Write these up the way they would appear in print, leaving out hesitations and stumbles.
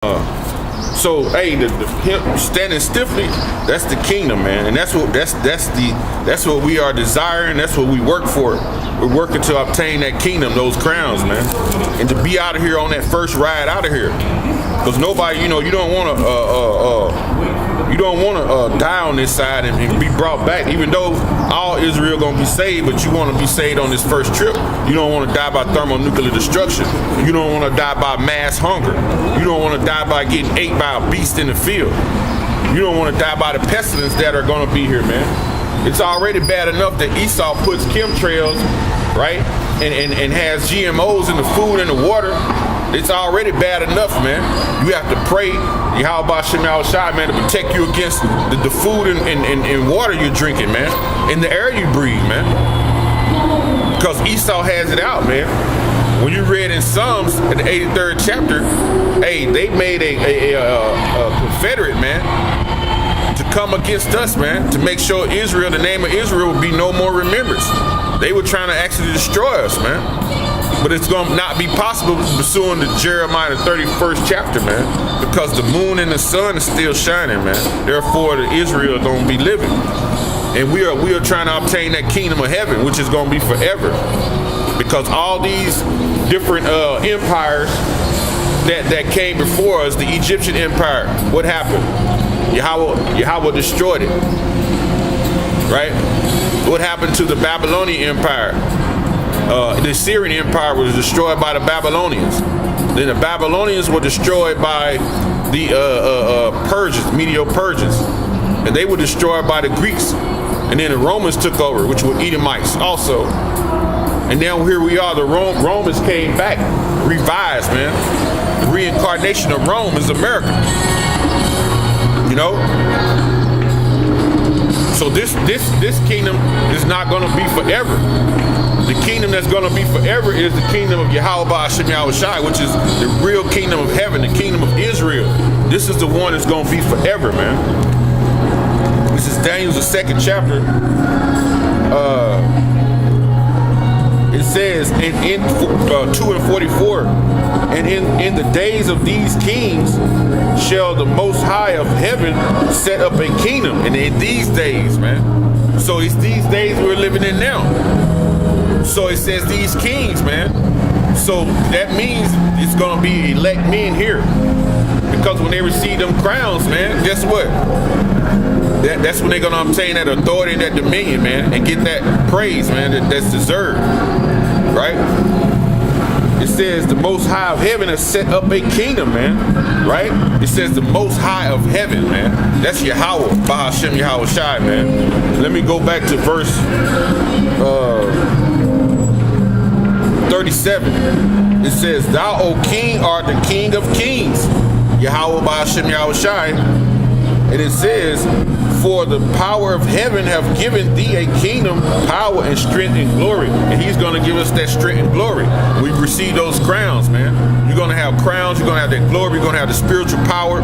So hey, the him standing stiffly, that's the kingdom, man, and that's what we are desiring. That's what we work for. We're working to obtain that kingdom, those crowns, man, and to be out of here on that first ride out of here. Because nobody, you don't want to die on this side and be brought back. Even though all Israel gonna be saved, but you want to be saved on this first trip. You don't want to die by thermonuclear destruction. You don't want to die by mass hunger. You don't want to die by getting ate by a beast in the field. You don't want to die by the pestilence that are gonna be here, man. It's already bad enough that Esau puts chemtrails, right, and has GMOs in the food and the water. It's already bad enough, man. You have to pray, Yahweh Shem Shai, man, to protect you against the food and water you're drinking, man, and the air you breathe, man. Because Esau has it out, man. When you read in Psalms, in the 83rd chapter, hey, they made a confederate, man, to come against us, man, to make sure Israel, the name of Israel, would be no more remembrance. They were trying to actually destroy us, man. But it's going to not be possible pursuing the Jeremiah 31st chapter, man, because the moon and the sun is still shining, man. Therefore, the Israel is going to be living. And we are trying to obtain that kingdom of heaven, which is going to be forever. Because all these different empires that came before us, the Egyptian empire, what happened? Yahweh destroyed it, right? What happened to the Babylonian empire? The Assyrian empire was destroyed by the Babylonians. Then the Babylonians were destroyed by the Persians, Medo-Persians. And they were destroyed by the Greeks. And then the Romans took over, which were Edomites also. And now here we are, the Romans came back, revised, man. The reincarnation of Rome is America. You know? So this kingdom is not going to be forever. The kingdom that's going to be forever is the kingdom of Yahweh Hashem Yahushai, which is the real kingdom of heaven, the kingdom of Israel. This is the one that's going to be forever, man. This is Daniel's the 2nd chapter. It says in 2:44, and in the days of these kings shall the Most High of heaven set up a kingdom. And in these days, man. So it's these days we're living in now. So it says these kings, man. So that means it's going to be elect men here. Because when they receive them crowns, man, guess what? That's when they're going to obtain that authority and that dominion, man, and get that praise, man, that's deserved. Right? It says the Most High of heaven has set up a kingdom, man. Right? It says the Most High of heaven, man. That's Yahweh, Bahashem Yahweh Shai, man. Let me go back to verse 37. It says, Thou, O King, art the King of kings, Yahweh Bahashem Yahweh Shai. And it says, For the power of heaven have given thee a kingdom, power and strength and glory. And he's going to give us that strength and glory. We receive those crowns, man. You're going to have crowns. You're going to have that glory. You're going to have the spiritual power,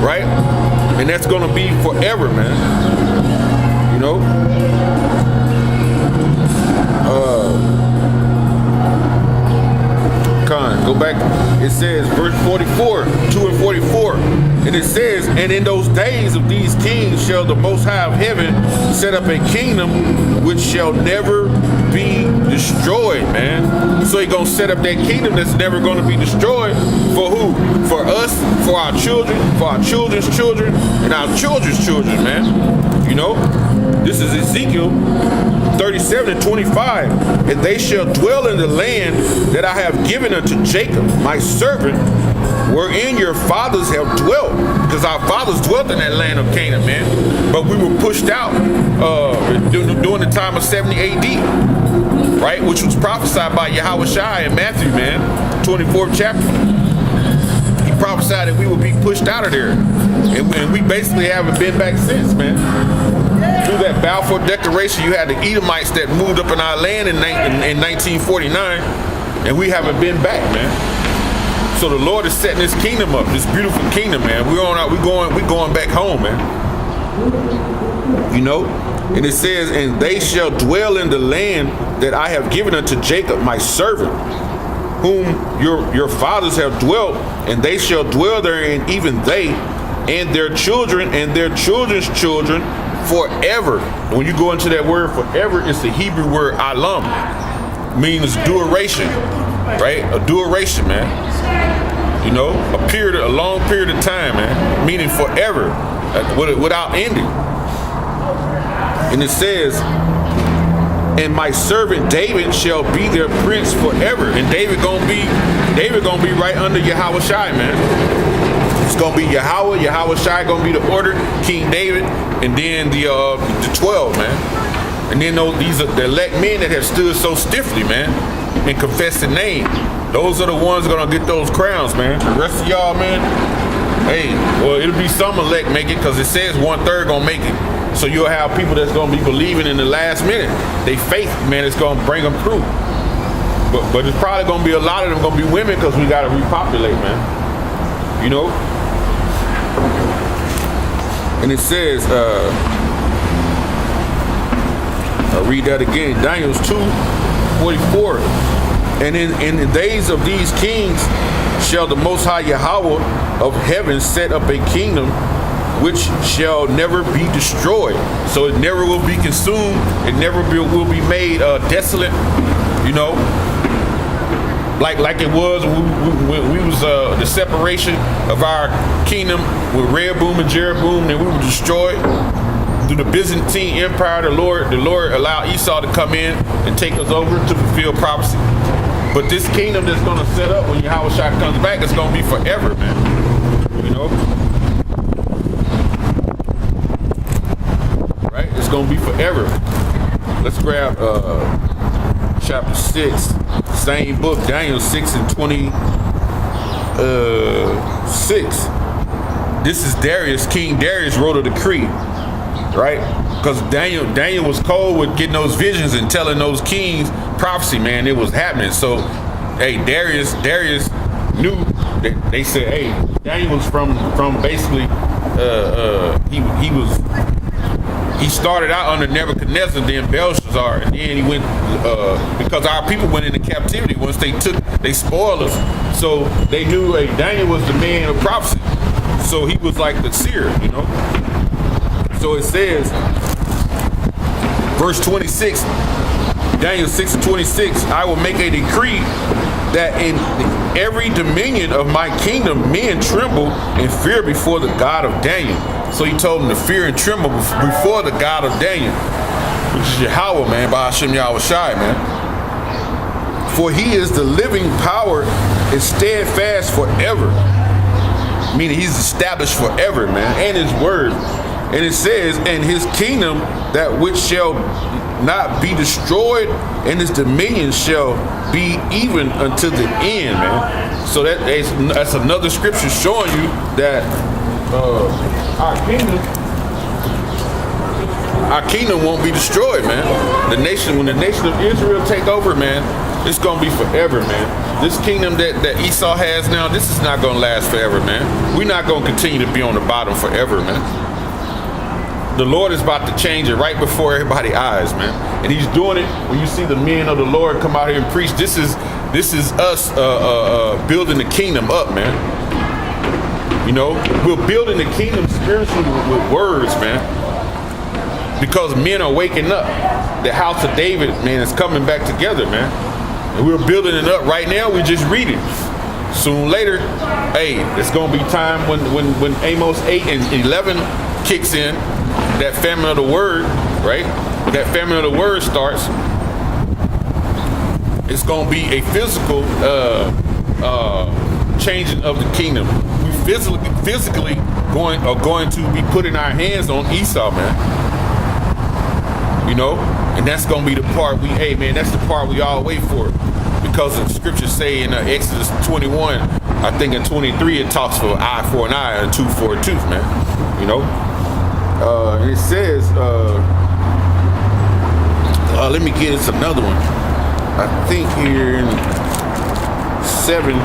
right? And that's going to be forever, man. You know? Go back. It says, verse 44, 2 and 44. And it says, And in those days of these kings shall the Most High of heaven set up a kingdom which shall never be destroyed, man. So he's going to set up that kingdom that's never going to be destroyed. For who? For us, for our children, for our children's children, and our children's children, man. You know? This is Ezekiel 37 and 25. And they shall dwell in the land that I have given unto Jacob, my servant, wherein your fathers have dwelt. Because our fathers dwelt in that land of Canaan, man. But we were pushed out during the time of 70 AD, right? Which was prophesied by Yahweh Shai in Matthew, man, 24th chapter. He prophesied that we would be pushed out of there. And we basically haven't been back since, man. Through that Balfour Declaration, you had the Edomites that moved up in our land in 1949, and we haven't been back, man. So the Lord is setting this kingdom up, this beautiful kingdom, man. We going back home, man. You know? And it says, And they shall dwell in the land that I have given unto Jacob, my servant. whom your fathers have dwelt, and they shall dwell therein, even they and their children and their children's children forever. When you go into that word forever, it's the Hebrew word alam, means duration, right? A duration, man. You know, a long period of time, man, meaning forever, without ending. And it says, and my servant David shall be their prince forever. And David gonna be right under Yahweh Shai, man. It's gonna be Yahweh Shai gonna be the order, King David, and then the 12, man. And then these are the elect men that have stood so stiffly, man, and confessed the name. Those are the ones gonna get those crowns, man. The rest of y'all, man, hey, well, it'll be some elect make it, because it says 1/3 gonna make it. So you'll have people that's gonna be believing in the last minute. They faith, man, it's gonna bring them through. But it's probably gonna be a lot of them gonna be women, because we gotta repopulate, man. You know? And it says, I'll read that again, Daniel 2:44. And in the days of these kings shall the Most High Yahweh of heaven set up a kingdom which shall never be destroyed. So it never will be consumed. It never will be made desolate. You know, like it was when we was the separation of our kingdom with Rehoboam and Jeroboam, and we were destroyed through the Byzantine Empire. The Lord allowed Esau to come in and take us over to fulfill prophecy. But this kingdom that's going to set up when Yahweh Shai comes back, it's going to be forever, man. You know? Right? It's going to be forever. Let's grab chapter 6. Same book, Daniel 6:26. This is Darius. King Darius wrote a decree, right? Because Daniel was cold with getting those visions and telling those kings prophecy, man. It was happening. So, hey, Darius knew that they said, hey, Daniel was from basically he started out under Nebuchadnezzar, then Belshazzar, and then he went because our people went into captivity once they spoiled us. So they knew Daniel was the man of prophecy. So he was like the seer, you know. So it says, verse 26, Daniel 6:26, I will make a decree that in every dominion of my kingdom men tremble and fear before the God of Daniel. So he told them to fear and tremble before the God of Daniel, which is Yahweh, man, by Hashem Yahweh Shai, man. For he is the living power and steadfast forever. Meaning he's established forever, man, and his word. And it says, and his kingdom that which shall not be destroyed, and his dominion shall be even unto the end, man. So that's another scripture showing you that our kingdom won't be destroyed, man. When the nation of Israel take over, man, it's gonna be forever, man. This kingdom that Esau has now, this is not gonna last forever, man. We're not gonna continue to be on the bottom forever, man. The Lord is about to change it right before everybody's eyes, man. And he's doing it when you see the men of the Lord come out here and preach. This is us building the kingdom up, man. You know, we're building the kingdom spiritually with words, man. Because men are waking up. The house of David, man, is coming back together, man. And we're building it up right now. We're just reading. Soon later, hey, it's gonna be time when Amos 8 and 11 kicks in. That famine of the word, right? That famine of the word starts. It's going to be a physical changing of the kingdom. We physically going to be putting our hands on Esau, man. You know, and that's going to be the part that's the part we all wait for, because the scriptures say in Exodus 21, I think in 23 it talks for an eye for an eye and a tooth for a tooth, man. You know. And it says, let me get into another one. I think here in 7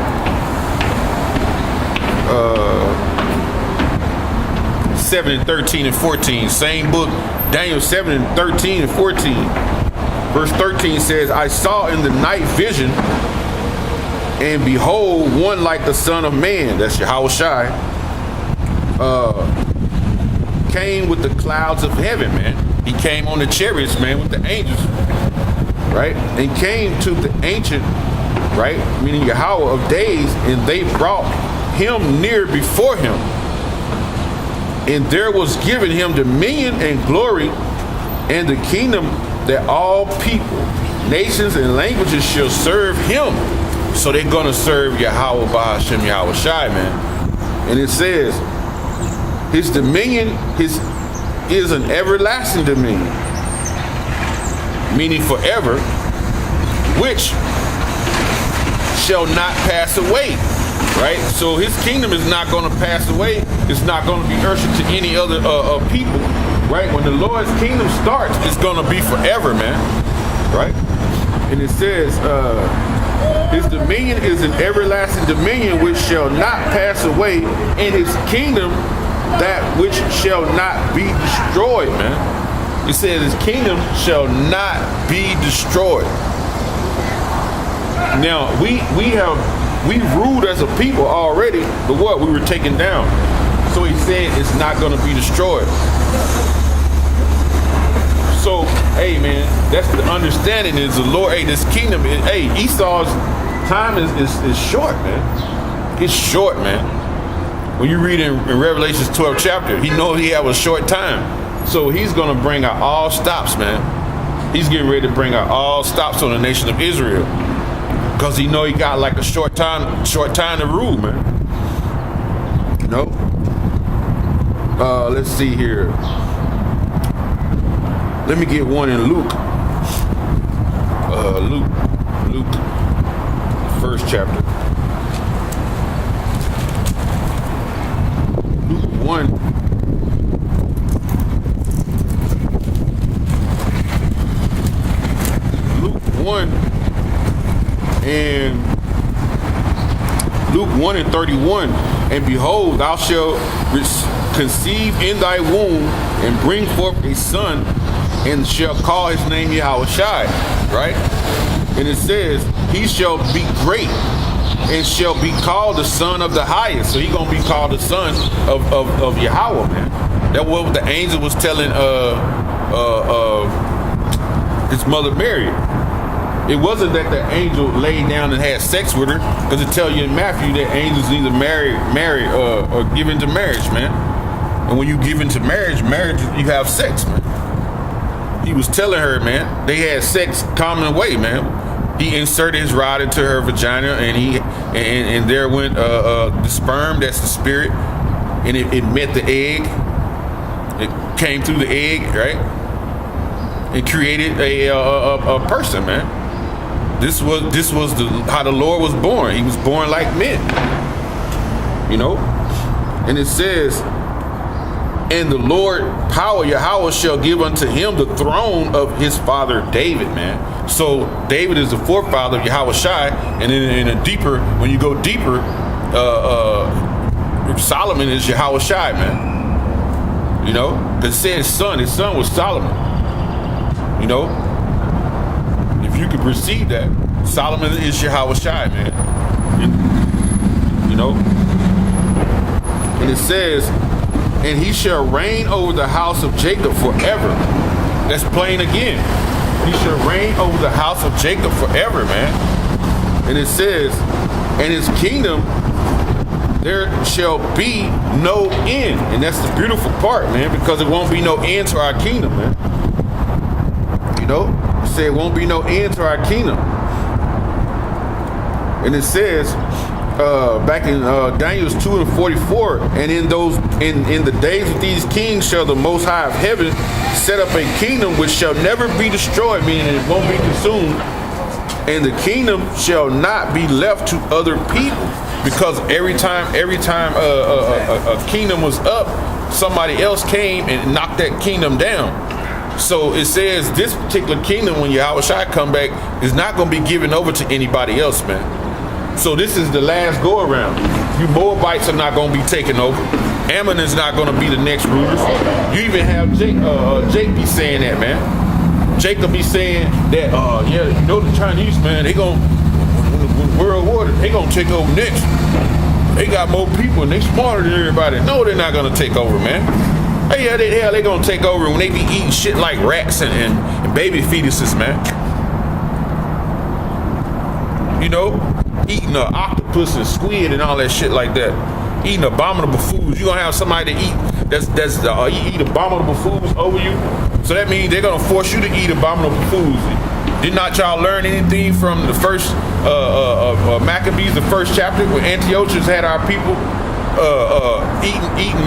and 13 and 14, same book, Daniel 7 and 13 and 14. 14. Verse 13 says, I saw in the night vision, And behold, one like the Son of Man, that's Yahushai, came with the clouds of heaven, man. He came on the chariots, man, with the angels, right? And came to the ancient, right, meaning Yahweh of days, and they brought him near before him. And there was given him dominion and glory and the kingdom, that all people, nations, and languages shall serve him. So they're going to serve Yahweh Ba'ashem Yahushai, man. And it says, his dominion is an everlasting dominion, meaning forever, which shall not pass away, right? So his kingdom is not going to pass away. It's not going to be ushered to any other people, right? When the Lord's kingdom starts, it's going to be forever, man, right? And it says, his dominion is an everlasting dominion which shall not pass away, and his kingdom that which shall not be destroyed, man. It says his kingdom shall not be destroyed. Now, we ruled as a people already, but what? We were taken down. So he said it's not going to be destroyed. So, hey, man, that's the understanding is the Lord, hey, this kingdom, hey, Esau's time is short, man. It's short, man. When you read in Revelations 12 chapter, he knows he have a short time. So he's going to bring out all stops, man. He's getting ready to bring out all stops on the nation of Israel. Because he know he got like a short time to rule, man. You know? Let's see here. Let me get one in Luke. Luke, first chapter. Luke 1. Luke 1 and Luke 1 and 31. And behold, thou shalt conceive in thy womb and bring forth a son, and shall call his name Yahushai, right? And it says, he shall be great and shall be called the Son of the Highest. So he's going to be called the Son of Yahweh, man. That's what the angel was telling his mother Mary. It wasn't that the angel laid down and had sex with her, because it tells you in Matthew that angels either marry or give into marriage, man. And when you give into marriage, you have sex, man. He was telling her, man, they had sex common way, man. He inserted his rod into her vagina, and there went the sperm, that's the spirit, and it met the egg. It came through the egg, right? It created a person, man. This was how the Lord was born. He was born like men, you know. And it says, and the Lord power Yahweh shall give unto him the throne of his father David, man. So David is the forefather of Yahushai, and in a deeper, when you go deeper, Solomon is Yahushai, man. You know, because it said his son was Solomon. You know, if you could perceive that, Solomon is Yahushai, man. You know, and it says, and he shall reign over the house of Jacob forever. That's plain again. He shall reign over the house of Jacob forever, man. And it says, and his kingdom, there shall be no end. And that's the beautiful part, man, because it won't be no end to our kingdom, man. You know, it said it won't be no end to our kingdom. And it says, back in Daniel 2 and 44, and in the days of these kings shall the Most High of heaven set up a kingdom which shall never be destroyed, meaning it won't be consumed, and the kingdom shall not be left to other people, because every time a kingdom was up, somebody else came and knocked that kingdom down. So it says this particular kingdom, when Yahushua come back, is not going to be given over to anybody else, man. So this is the last go around. You Moabites are not going to be taken over. Ammon is not going to be the next rulers. You even have Jake be saying that, man. Jacob be saying that, yeah, you know the Chinese, man, they going world war, they gonna take over next. They got more people and they smarter than everybody. No, they're not gonna take over, man. Hey, yeah, they gonna take over when they be eating shit like rats and baby fetuses, man. You know, eating octopus and squid and all that shit like that. Eating abominable foods. You gonna have somebody to eat that's eat abominable foods over you. So that means they're gonna force you to eat abominable foods. Did not y'all learn anything from the first Maccabees, the first chapter, where Antiochus had our people eating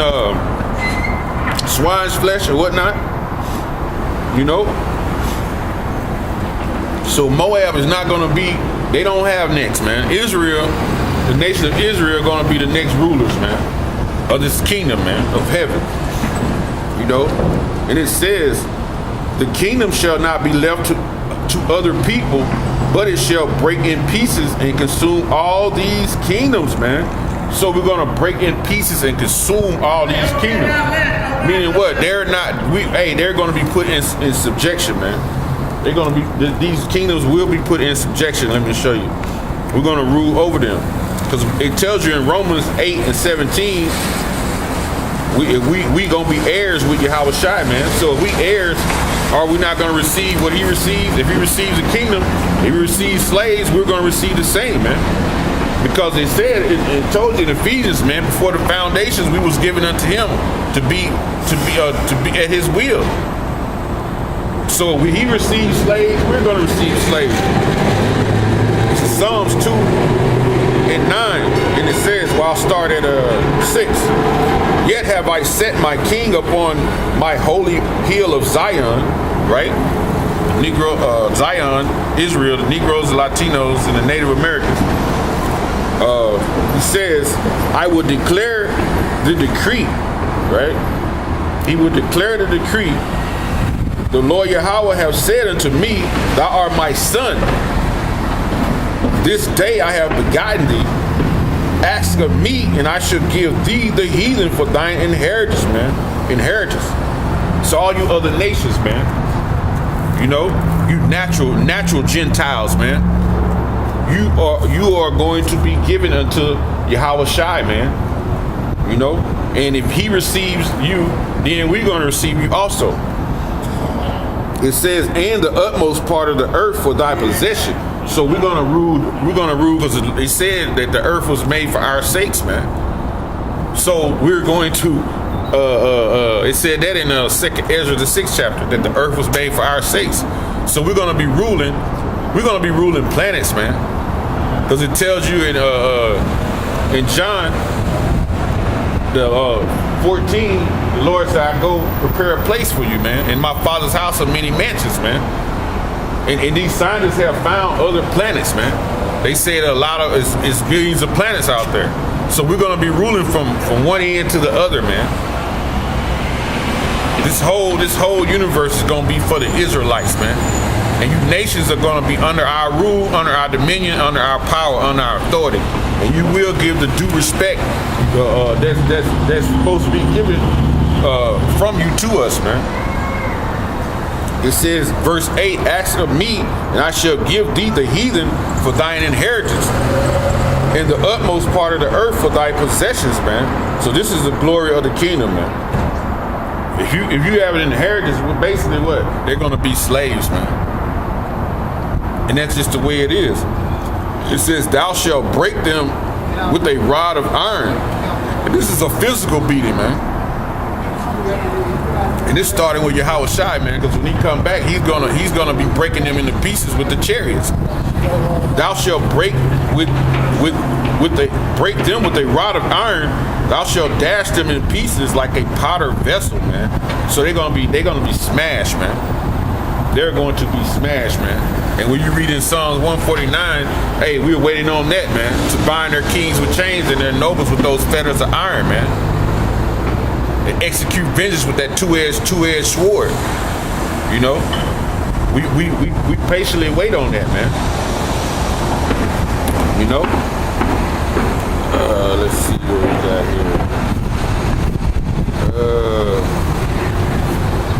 swine's flesh or whatnot? You know? So Moab is not going to be, they don't have next, man. Israel, the nation of Israel, going to be the next rulers, man, of this kingdom, man, of heaven. You know? And it says, the kingdom shall not be left to other people, but it shall break in pieces and consume all these kingdoms, man. So we're gonna break in pieces and consume all these kingdoms. Meaning what? They're gonna be put in subjection, man. They're gonna be, these kingdoms will be put in subjection. Let me show you. We're gonna rule over them, because it tells you in Romans 8 and 17, we gonna be heirs with Yahweh Shai, man. So if we heirs, are we not going to receive what he received? If he receives the kingdom, if he receives slaves, we're going to receive the same, man. Because it said, it told you in Ephesians, man, before the foundations, we was given unto him to be at his will. So when he receives slaves, we're going to receive slaves. Psalms 2 and 9, and it says, well, I'll start at 6. Yet have I set my king upon my holy hill of Zion, right? Negro, Zion, Israel, the Negroes, the Latinos, and the Native Americans. He says, I will declare the decree, right? He will declare the decree. The Lord Yahweh have said unto me, thou art my son. This day I have begotten thee. Ask of me, and I shall give thee the heathen for thine inheritance, man. Inheritance. So all you other nations, man. You know, you natural Gentiles, man. You are going to be given unto Yahweh Shai, man. You know, and if he receives you, then we're going to receive you also. It says, and the utmost part of the earth for thy possession. So we're gonna rule because it said that the earth was made for our sakes, man. So we're going to it said that in Ezra the 6th chapter, that the earth was made for our sakes. So we're gonna be ruling planets, man. Because it tells you in John the 14, the Lord said, I go prepare a place for you, man. In my Father's house are many mansions, man. And these scientists have found other planets, man. They say that a lot of it's billions of planets out there. So we're gonna be ruling from one end to the other, man. This whole universe is gonna be for the Israelites, man. And you nations are gonna be under our rule, under our dominion, under our power, under our authority. And you will give the due respect that's supposed to be given from you to us, man. It says, verse 8, ask of me, and I shall give thee the heathen for thine inheritance, and the utmost part of the earth for thy possessions, man. So this is the glory of the kingdom, man. If you have an inheritance, well, basically what? They're going to be slaves, man. And that's just the way it is. It says, thou shalt break them with a rod of iron. And this is a physical beating, man. And this starting with Yahweh Shai, man, because when he come back, he's gonna be breaking them into pieces with the chariots. Thou shalt break break them with a rod of iron. Thou shalt dash them in pieces like a potter vessel, man. So they're gonna be smashed, man. They're going to be smashed, man. And when you read in Psalms 149, hey, we're waiting on that, man, to bind their kings with chains and their nobles with those fetters of iron, man. And execute vengeance with that two-edged sword. You know, we patiently wait on that, man. You know. Let's see what we got here.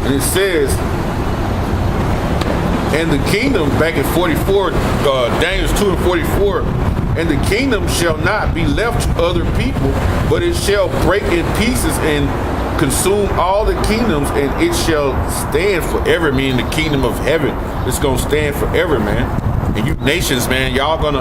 And it says, and the kingdom back in 44, Daniel 2 and 44. And the kingdom shall not be left to other people, but it shall break in pieces and consume all the kingdoms, and it shall stand forever. Meaning the kingdom of heaven is gonna stand forever, man. And you nations, man, y'all gonna